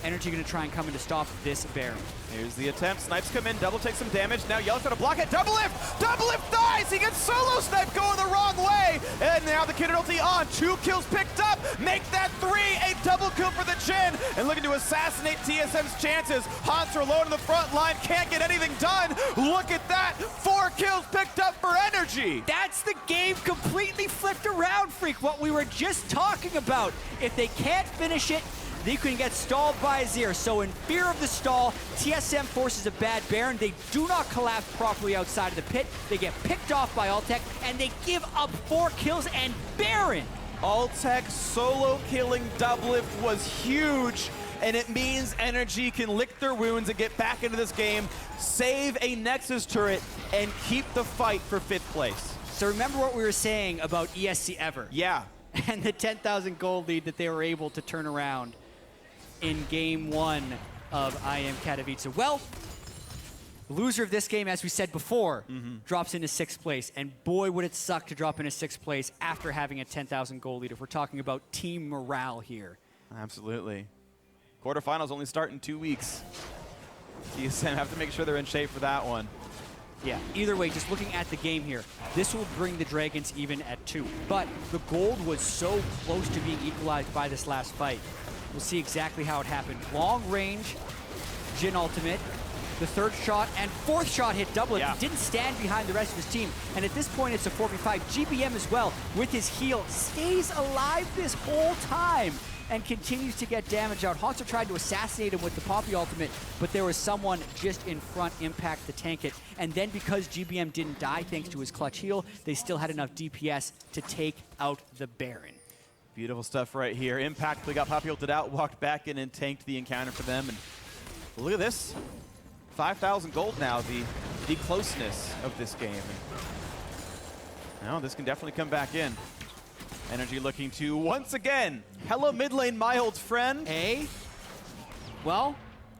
NRG going to try and come in to stop this Baron. Here's the attempt. Snipes come in. Double takes some damage. Now Yellow's going to block it. DoubleLift! DoubleLift dies! He gets solo snipe going the wrong way! And now the Kindred ulti on. 2 kills picked up. Make that 3. A double kill for the Jhin. And looking to assassinate TSM's chances. Hauntzer alone in the front line. Can't get anything done. Look at that. 4 kills picked up for NRG. That's the game completely flipped around, Phreak. What we were just talking about. If they can't finish it, they can get stalled by Azir. So in fear of the stall, TSM forces a bad Baron. They do not collapse properly outside of the pit. They get picked off by Altec, and they give up 4 kills and Baron. Altec solo killing DoubleLift was huge, and it means NRG can lick their wounds and get back into this game, save a Nexus turret, and keep the fight for 5th place. So remember what we were saying about ESC Ever. Yeah. And the 10,000 gold lead that they were able to turn around in game 1 of IM Katowice. Well, loser of this game, as we said before, drops into 6th place. And boy, would it suck to drop into 6th place after having a 10,000 goal lead if we're talking about team morale here. Absolutely. Quarterfinals only start in 2 weeks. TSM have to make sure they're in shape for that one. Yeah, either way, just looking at the game here, this will bring the Dragons even at 2. But the gold was so close to being equalized by this last fight. We'll see exactly how it happened. Long range, Jhin ultimate. The 3rd shot and 4th shot hit double. Yeah. He didn't stand behind the rest of his team. And at this point, it's a 4v5. GBM as well, with his heal, stays alive this whole time and continues to get damage out. Hauntzer tried to assassinate him with the Poppy ultimate, but there was someone just in front, Impact, to tank it. And then because GBM didn't die thanks to his clutch heal, they still had enough DPS to take out the Baron. Beautiful stuff right here. Impact, they got Poppy ulted out, walked back in and tanked the encounter for them. And look at this. 5,000 gold now, the closeness of this game. Now this can definitely come back in. NRG looking to, once again, hello mid lane, my old friend. Well,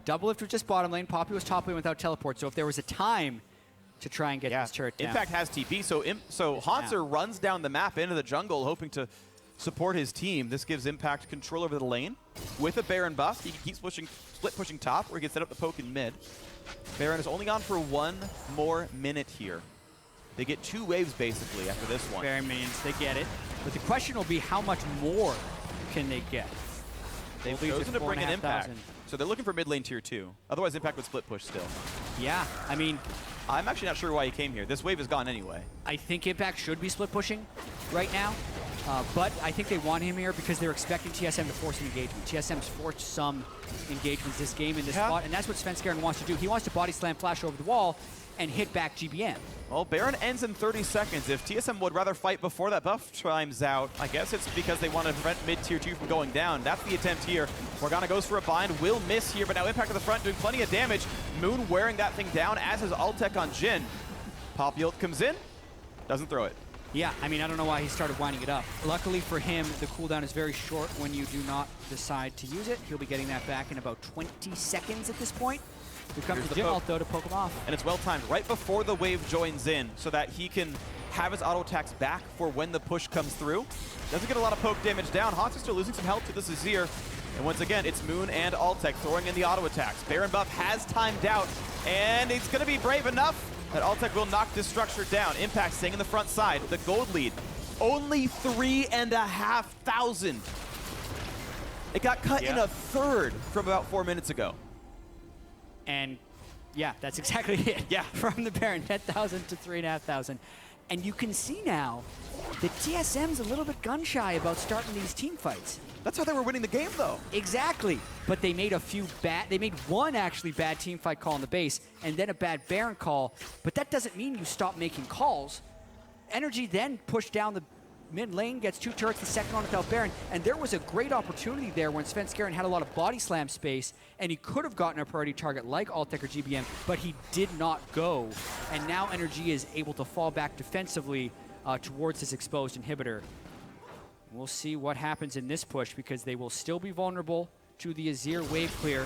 DoubleLift was just bottom lane, Poppy was top lane without teleport, so if there was a time to try and get this turret down. Impact has TP, so Hauntzer runs down the map into the jungle, hoping to support his team. This gives Impact control over the lane. With a Baron buff, he keeps pushing, split pushing top, where he can set up the poke in mid. Baron is only on for 1 more minute here. They get 2 waves, basically, after this one. Baron minions, they get it. But the question will be, how much more can they get? They've chosen to bring an Impact. So they're looking for mid lane tier 2. Otherwise, Impact would split push still. Yeah, I mean, I'm actually not sure why he came here. This wave is gone anyway. I think Impact should be split pushing right now. But I think they want him here because they're expecting TSM to force an engagement. TSM's forced some engagements this game in this spot, and that's what Svenskeren wants to do. He wants to body slam flash over the wall and hit back GBM. Well, Baron ends in 30 seconds. If TSM would rather fight before that buff times out, I guess it's because they want to prevent mid tier 2 from going down. That's the attempt here. Morgana goes for a bind, will miss here, but now Impact at the front doing plenty of damage. Moon wearing that thing down, as is Altec on Jhin. Poppy ult comes in, doesn't throw it. Yeah, I mean, I don't know why he started winding it up. Luckily for him, the cooldown is very short when you do not decide to use it. He'll be getting that back in about 20 seconds at this point. We come to the ult, though, to poke him off. And it's well timed, right before the wave joins in, so that he can have his auto attacks back for when the push comes through. Doesn't get a lot of poke damage down. Hauntzer's still losing some health to this Azir. And once again, it's Moon and Altec throwing in the auto attacks. Baron buff has timed out, and it's going to be brave enough that Altec will knock this structure down. Impact staying in the front side. The gold lead, only 3,500. It got cut in a third from about 4 minutes ago. And yeah, that's exactly it. Yeah. From the Baron, 10,000 to 3,500. And you can see now that TSM's a little bit gun-shy about starting these team fights. That's how they were winning the game, though. Exactly. But they made they made one actually bad team fight call on the base, and then a bad Baron call. But that doesn't mean you stop making calls. NRG then pushed down the mid lane, gets 2 turrets, the second one without Baron, and there was a great opportunity there when Svenskeren had a lot of body slam space, and he could have gotten a priority target like Altec or GBM, but he did not go. And now NRG is able to fall back defensively towards his exposed inhibitor. We'll see what happens in this push, because they will still be vulnerable to the Azir wave clear,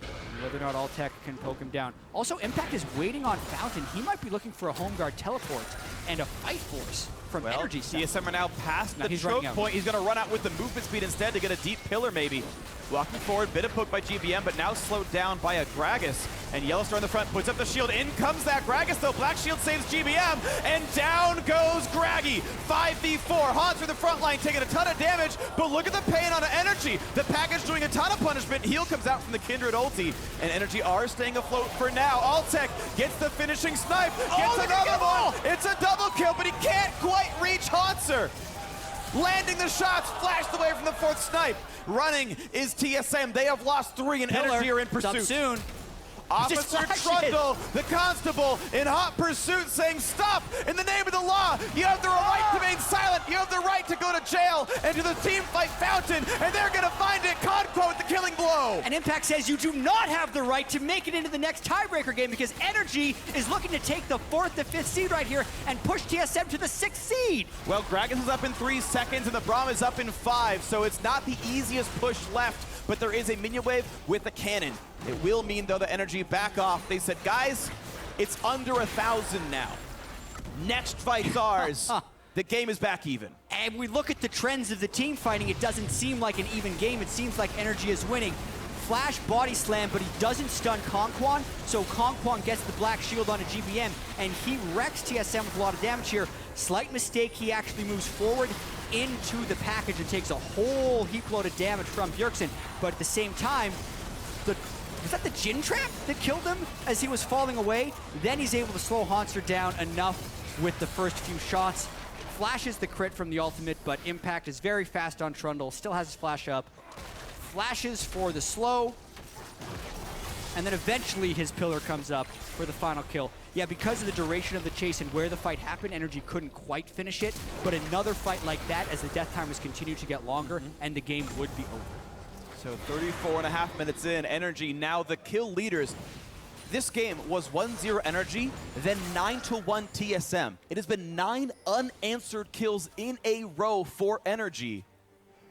and whether or not Altec can poke him down. Also, Impact is waiting on Fountain. He might be looking for a home guard teleport and a fight force from NRG. TSM are now past the choke point. He's going to run out with the movement speed instead to get a deep pillar, maybe. Walking forward, bit of poke by GBM, but now slowed down by a Gragas. And YellowStar in the front puts up the shield. In comes that Gragas, though. Black Shield saves GBM, and down goes Graggy. 5v4. Hauntzer in the front line taking a ton of damage, but look at the pain on NRG. The package doing a ton of punishment. Heal comes out from the Kindred ulti, and NRG are staying afloat for now. Altec gets the finishing snipe, gets another one. It's a double kill, but he can't quite reach Hauntzer. Landing the shots, flashed away from the 4th snipe. Running is TSM. They have lost 3, and NRG are in pursuit. Soon. Officer Trundle, the constable, in hot pursuit, saying, "Stop! In the name of the law, you have the right to remain silent. You have the right to go to jail and do the team fight Fountain, and they're going to find it." KonKwon with the killing blow. And Impact says you do not have the right to make it into the next tiebreaker game, because NRG is looking to take the 4th to 5th seed right here and push TSM to the 6th seed. Well, Gragas is up in 3 seconds, and the Braum is up in 5, so it's not the easiest push left but there is a minion wave with a cannon. It will mean, though, the NRG back off. They said, guys, it's under 1,000 now. Next fight's ours. The game is back even. And we look at the trends of the team fighting, it doesn't seem like an even game. It seems like NRG is winning. Flash body slam, but he doesn't stun KonKwon, so KonKwon gets the black shield on a GBM, and he wrecks TSM with a lot of damage here. Slight mistake, he actually moves forward into the package and takes a whole heap load of damage from Bjergsen, but at the same time, was that the Jhin trap that killed him as he was falling away? Then he's able to slow Hauntzer down enough with the first few shots. Flashes the crit from the ultimate, but impact is very fast on Trundle, still has his flash up. Flashes for the slow, and then eventually his pillar comes up for the final kill. Yeah, because of the duration of the chase and where the fight happened, NRG couldn't quite finish it, but another fight like that as the death timers continue to get longer and the game would be over. So 34.5 minutes in, NRG now the kill leaders. This game was 1-0 NRG, then 9-1 TSM. It has been 9 unanswered kills in a row for NRG,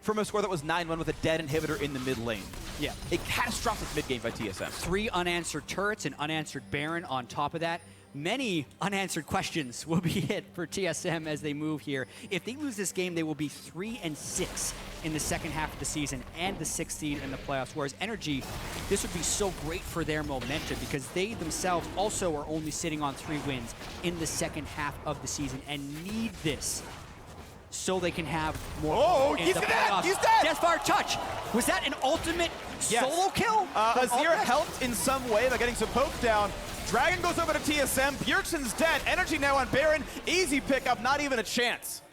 from a score that was 9-1 with a dead inhibitor in the mid lane. Yeah. A catastrophic mid game by TSM. 3 unanswered turrets and unanswered Baron on top of that. Many unanswered questions will be hit for TSM as they move here. If they lose this game, they will be 3-6 in the second half of the season and the 6th seed in the playoffs. Whereas NRG, this would be so great for their momentum because they themselves also are only sitting on 3 wins in the second half of the season and need this so they can have more. Oh, he's dead! He's dead! Deathfire touch! Was that an ultimate solo kill? Azir helped in some way by getting some poke down. Dragon goes over to TSM. Bjergsen's dead. NRG now on Baron. Easy pickup, not even a chance.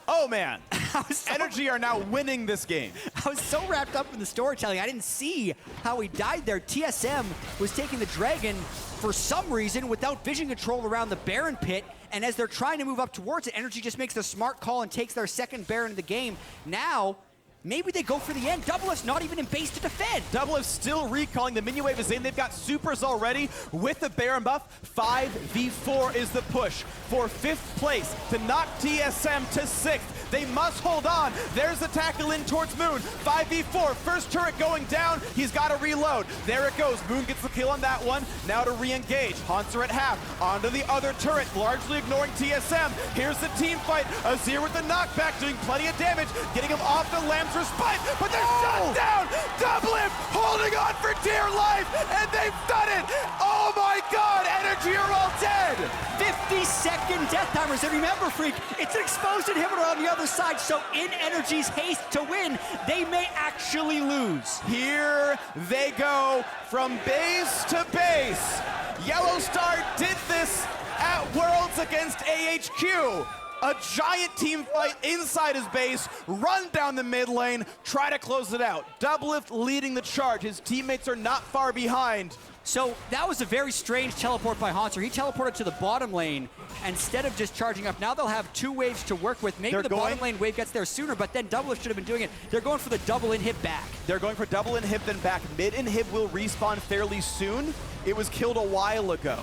Oh man, NRG are now winning this game. I was so wrapped up in the storytelling, I didn't see how he died there. TSM was taking the Dragon for some reason without vision control around the Baron pit, and as they're trying to move up towards it, NRG just makes the smart call and takes their second Baron of the game. Now, maybe they go for the end. DoubleLift's not even in base to defend. DoubleLift still recalling. The minion wave is in. They've got supers already with the Baron buff. 5v4 is the push for 5th place to knock TSM to 6th. They must hold on. There's the tackle in towards Moon. 5v4. First turret going down. He's got to reload. There it goes. Moon gets the kill on that one. Now to re-engage. Hauntzer at half. Onto the other turret, largely ignoring TSM. Here's the team fight. Azir with the knockback, doing plenty of damage, getting him off the Lamb's respite, but they're shut down. DoubleLift holding on for dear life, and they've done it. Oh my God, NRG are all dead. 50-second death timers, and remember, Phreak, it's an exposed inhibitor on the other side, so in NRG's haste to win, they may actually lose. Here they go from base to base. YellowStar did this at Worlds against AHQ. A giant team fight inside his base, run down the mid lane, try to close it out. DoubleLift leading the charge. His teammates are not far behind. So that was a very strange teleport by Hauntzer. He teleported to the bottom lane instead of just charging up. Now they'll have 2 waves to work with. Maybe the bottom lane wave gets there sooner, but then DoubleLift should have been doing it. They're going for the double inhib back. They're going for double inhib then back. Mid inhib will respawn fairly soon. It was killed a while ago.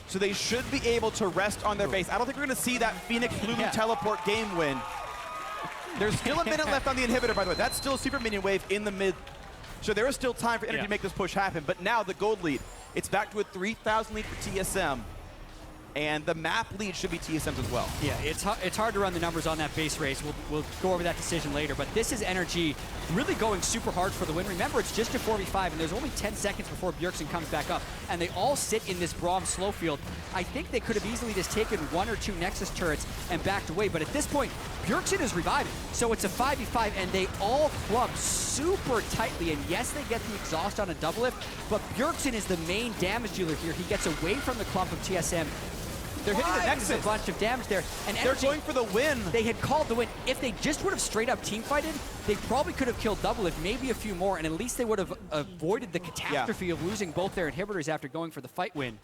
So they should be able to rest on their base. I don't think we're going to see that Phoenix Blue Moon teleport game win. There's still a minute left on the inhibitor, by the way. That's still a super minion wave in the mid. So there is still time for NRG to make this push happen. But now the gold lead, it's back to a 3,000 lead for TSM. And the map lead should be TSM's as well. Yeah, it's hard to run the numbers on that base race. We'll go over that decision later. But this is NRG really going super hard for the win. Remember, it's just a 4v5, and there's only 10 seconds before Bjergsen comes back up. And they all sit in this Braum slow field. I think they could have easily just taken 1 or 2 Nexus turrets and backed away. But at this point, Bjergsen is reviving. So it's a 5v5, and they all club super tightly. And yes, they get the exhaust on a DoubleLift, but Bjergsen is the main damage dealer here. He gets away from the clump of TSM. They're hitting the Nexus. A bunch of damage there. And they're going for the win. They had called the win. If they just would have straight up team fighted, they probably could have killed DoubleLift, maybe a few more, and at least they would have avoided the catastrophe of losing both their inhibitors after going for the fight win.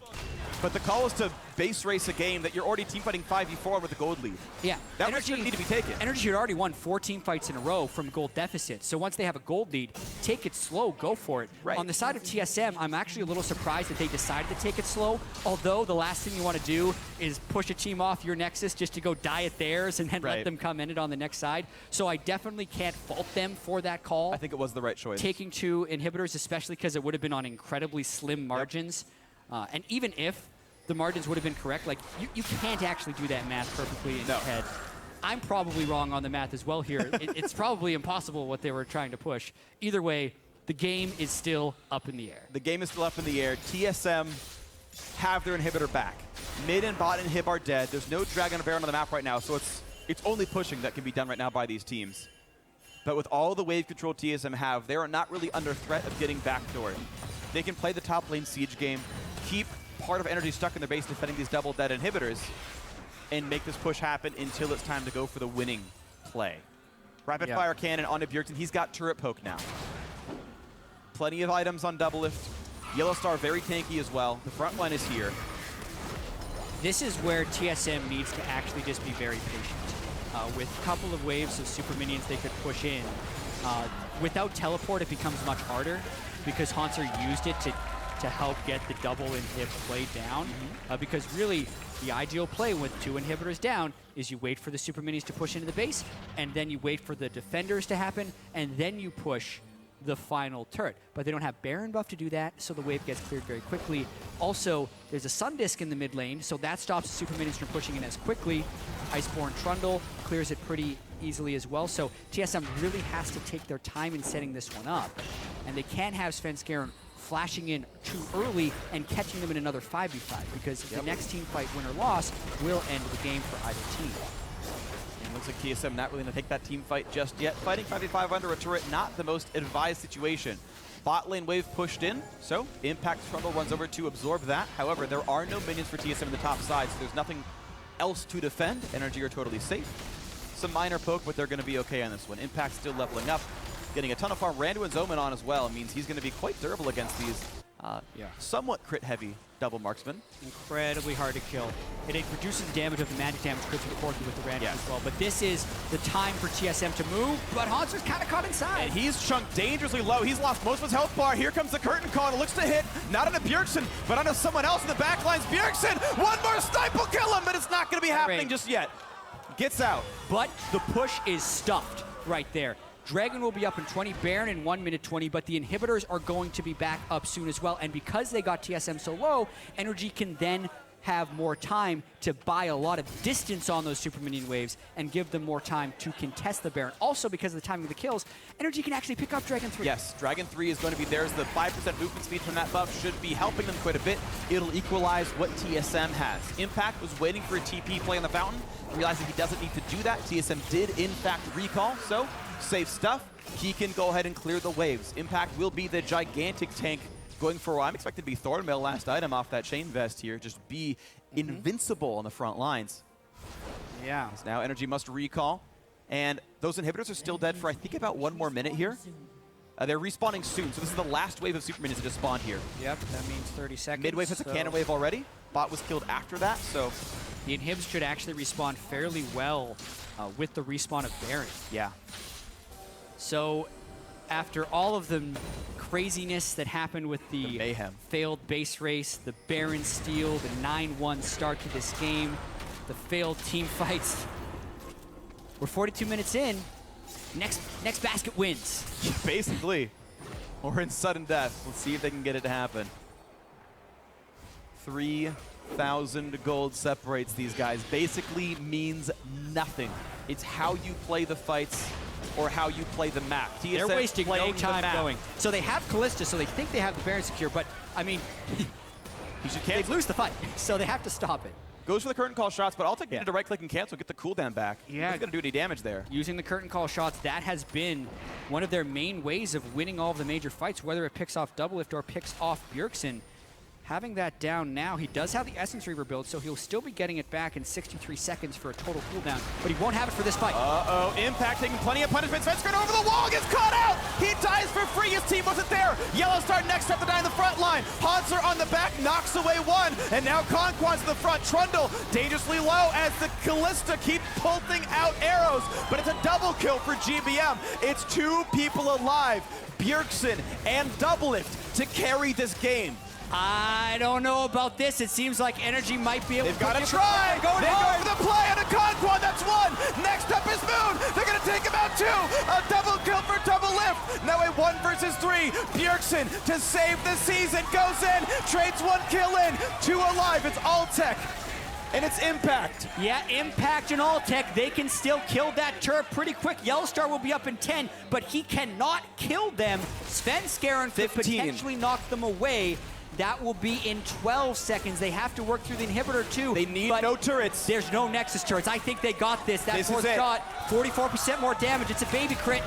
But the call is to base race a game that you're already teamfighting 5v4 with a gold lead. Yeah. That risk didn't need to be taken. NRG had already won 4 team fights in a row from gold deficit. So once they have a gold lead, take it slow, go for it. Right. On the side of TSM, I'm actually a little surprised that they decided to take it slow. Although the last thing you want to do is push a team off your Nexus just to go die at theirs and then let them come in it on the next side. So I definitely can't fault them for that call. I think it was the right choice. Taking 2 inhibitors, especially because it would have been on incredibly slim margins. And even if the margins would have been correct, like you can't actually do that math perfectly in your head. I'm probably wrong on the math as well here. It's probably impossible what they were trying to push. Either way, the game is still up in the air. The game is still up in the air. TSM have their inhibitor back. Mid and bot inhib are dead. There's no Dragon or Baron on the map right now, so it's only pushing that can be done right now by these teams. But with all the wave control TSM have, they are not really under threat of getting backdoored. They can play the top lane siege game, keep part of NRG stuck in their base defending these double dead inhibitors, and make this push happen until it's time to go for the winning play. Rapid fire cannon onto Bjergsen. He's got turret poke now. Plenty of items on DoubleLift. YellowStar very tanky as well. The front line is here. This is where TSM needs to actually just be very patient. With a couple of waves of super minions they could push in. Without teleport, it becomes much harder because Hauntzer used it to help get the double inhib play down. Because really, the ideal play with 2 inhibitors down is you wait for the super minis to push into the base, and then you wait for the defenders to happen, and then you push the final turret. But they don't have Baron buff to do that, so the wave gets cleared very quickly. Also, there's a Sun Disc in the mid lane, so that stops the super minions from pushing in as quickly. Iceborne Trundle clears it pretty easily as well, so TSM really has to take their time in setting this one up. And they can't have Svenskeren flashing in too early and catching them in another 5v5, because the next team fight, win or loss, will end the game for either team. And looks like TSM not really going to take that team fight just yet. Fighting 5v5 under a turret, not the most advised situation. Bot lane wave pushed in, so Impact Trundle runs over to absorb that. However, there are no minions for TSM in the top side, so there's nothing else to defend. NRG are totally safe. Some minor poke, but they're going to be okay on this one. Impact still leveling up. Getting a ton of farm. Randuin's Omen on as well means he's going to be quite durable against these somewhat crit-heavy double marksmen. Incredibly hard to kill. It reduces the damage of the magic damage crits with Corki with the Randuin as well. But this is the time for TSM to move, but Hauntzer's kind of caught inside. And he's chunked dangerously low. He's lost most of his health bar. Here comes the curtain call. And it looks to hit, not onto Bjergsen, but onto someone else in the back lines. Bjergsen, one more snipe will kill him, but it's not going to be happening just yet. Gets out. But the push is stuffed right there. Dragon will be up in 20, Baron in 1 minute 20, but the inhibitors are going to be back up soon as well. And because they got TSM so low, NRG can then have more time to buy a lot of distance on those super minion waves and give them more time to contest the Baron. Also, because of the timing of the kills, NRG can actually pick up Dragon 3. Yes, Dragon 3 is going to be theirs. The 5% movement speed from that buff should be helping them quite a bit. It'll equalize what TSM has. Impact was waiting for a TP play on the fountain, realizing he doesn't need to do that. TSM did, in fact, recall, so safe stuff. He can go ahead and clear the waves. Impact will be the gigantic tank going for, I'm expected to be Thornmail last item off that chain vest here. Just be invincible on the front lines. Yeah. So now NRG must recall. And those inhibitors are still dead for, I think, about 1 more minute here. They're respawning soon, so this is the last wave of super minions that just spawned here. Yep, that means 30 seconds. Mid wave has a cannon wave already. Bot was killed after that, so the inhibs should actually respawn fairly well with the respawn of Baron. Yeah. So after all of the craziness that happened with the mayhem, failed base race, the Baron steal, the 9-1 start to this game, the failed team fights, we're 42 minutes in. Next basket wins. Basically. Or in sudden death. Let's see if they can get it to happen. 3,000 gold separates these guys. Basically means nothing. It's how you play the fights or how you play the map. TSM They're wasting no time the going. So they have Kalista, so they think they have the Baron secure, but, I mean, they lose the fight, so they have to stop it. Goes for the curtain call shots, but Altec needed to right-click and cancel, get the cooldown back. Yeah. Not going to do any damage there. Using the curtain call shots, that has been one of their main ways of winning all of the major fights, whether it picks off DoubleLift or picks off Bjergsen. Having that down now, he does have the Essence Reaver build, so he'll still be getting it back in 63 seconds for a total cooldown, but he won't have it for this fight. Uh-oh, Impact taking plenty of punishment. Svenskeren over the wall, gets caught out! He dies for free, his team wasn't there! YellowStar next up to die in the front line. Hauntzer Hauntzer on the back knocks away one, and now KonKwon's in the front. Trundle dangerously low as the Kalista keeps pulling out arrows, but it's a double kill for GBM. It's 2 people alive, Bjergsen and DoubleLift, to carry this game. I don't know about this. It seems like NRG might be able They've to got to try. They go for the play on a KonKwon. That's one. Next up is Moon. They're going to take him out 2. A double kill for DoubleLift. Now a 1 versus 3. Bjergsen to save the season goes in, trades 1 kill in. 2 alive. It's Altec. And it's Impact. Yeah, Impact and Altec, they can still kill that turret pretty quick. YellowStar will be up in 10, but he cannot kill them. Svenskeren could 15. potentially knock them away. That will be in 12 seconds. They have to work through the inhibitor too. They need no turrets. There's no Nexus turrets. I think they got this. That This fourth is it. shot, 44% more damage. It's a baby crit.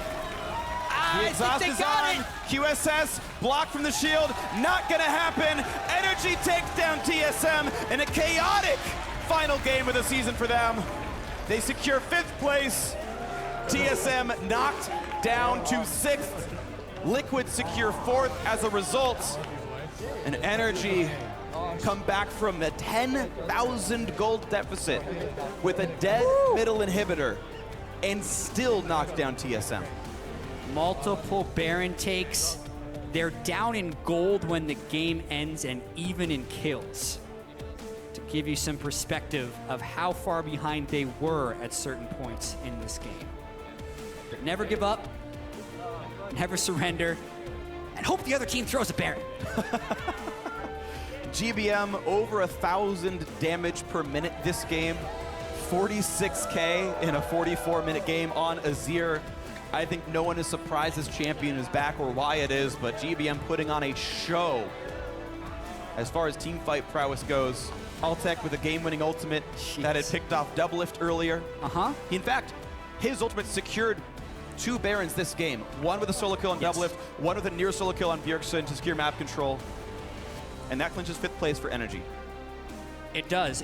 The exhaust they is got on. it. QSS blocked from the shield. Not gonna happen. NRG takes down TSM in a chaotic final game of the season for them. They secure 5th place. TSM knocked down to 6th. Liquid secure 4th as a result. And NRG come back from a 10,000 gold deficit with a dead middle inhibitor and still knock down TSM. Multiple Baron takes. They're down in gold when the game ends and even in kills. To give you some perspective of how far behind they were at certain points in this game. But never give up, never surrender, and hope the other team throws a Baron. GBM over 1,000 damage per minute this game. 46K in a 44-minute game on Azir. I think no one is surprised this champion is back or why it is, but GBM putting on a show as far as team fight prowess goes. Altec with a game-winning ultimate that had picked off DoubleLift earlier. In fact, his ultimate secured 2 Barons this game. One with a solo kill on DoubleLift, one with a near solo kill on Bjergsen to secure map control. And that clinches 5th place for NRG. It does.